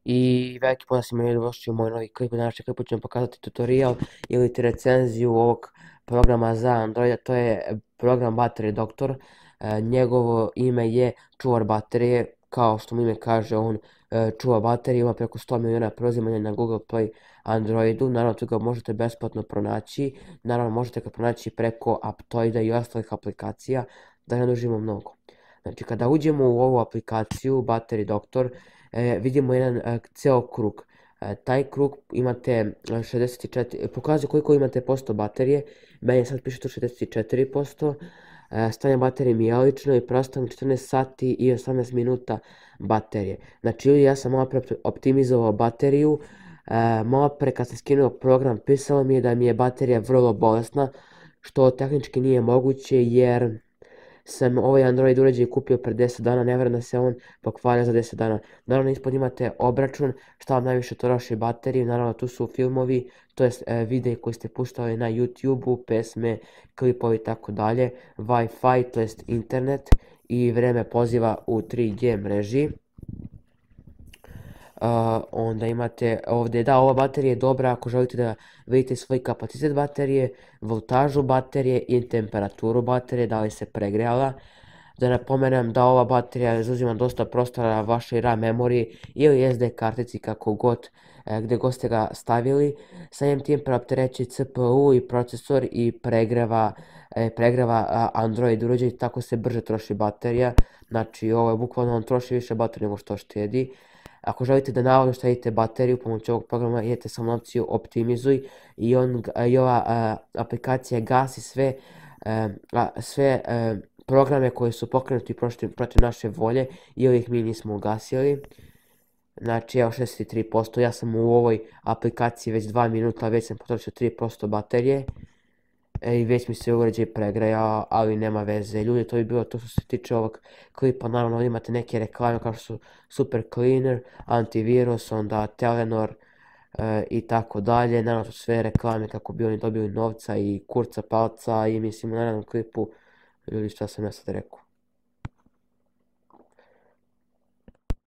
I veliki pozdrav svima ljudi došli u moj novi klip. U današnjem klipu ću vam pokazati tutorial ili recenziju ovog programa za Androida. To je program Battery Doctor. Njegovo ime je čuvar baterije. Kao što mu ime kaže, on čuva baterije. Ima preko 100 miliona preuzimanja na Google Play Androidu. Naravno, tu ga možete besplatno pronaći. Naravno, možete ga pronaći preko Aptoida i ostalih aplikacija. Da ne dužimo mnogo. Znači, kada uđemo u ovu aplikaciju Battery Doctor, vidimo jedan ceo krug. Taj krug imate 64, pokazuje koliko imate posto baterije. Meni sad piše tu 64%. Stanje baterije mi je lično i preostalo 14 sati i 18 minuta baterije. Znači, ja sam malo pre optimizovao bateriju. Malo pre kad sam skinuo program, pisalo mi je da mi je baterija vrlo bolesna, što tehnički nije moguće jer sam ovaj Android uređaj kupio pre 10 dana, ne vjerujem da se on pokvario za 10 dana. Naravno, ispod imate obračun šta vam najviše troši bateriju, naravno tu su filmovi, to jest videi koji ste puštali na YouTube-u, pesme, klipovi i tako dalje, Wi-Fi, to jest internet i vreme poziva u 3G mreži. Onda imate ovdje, da, ova baterija je dobra ako želite da vidite svoj kapacitet baterije, voltažu baterije i temperaturu baterije, da li se pregrejala. Da napomenem da ova baterija zauzima dosta prostora na vašoj RAM memoriji ili SD kartici, kako god, gdje god ste ga stavili. Samim tim preopterećuje CPU i procesor i pregreva Android uređaj, tako se brže troši baterija. Znači, ovo je bukvalno, on troši više baterije nego što štedi. Ako želite da navodno štedite bateriju pomoću ovog programa, idete samo na opciju optimizuj i ova aplikacija gasi sve programe koji su pokrenuti protiv naše volje ili ih mi nismo ugasili. Znači, evo 63%, ja sam u ovoj aplikaciji već 2 minuta, već sam potrošio 3% baterije. I već mi se uređaj pregrejao, ali nema veze. Ljudi, to bi bilo to što se tiče ovog klipa. Naravno, imate neke reklame kao što su Super Cleaner, Antivirus, onda Telenor i tako dalje. Naravno, to su sve reklame kako bi oni dobili novca i kurca palca i mislim u naravnom klipu. Ljudi, šta sam ja sad rekao.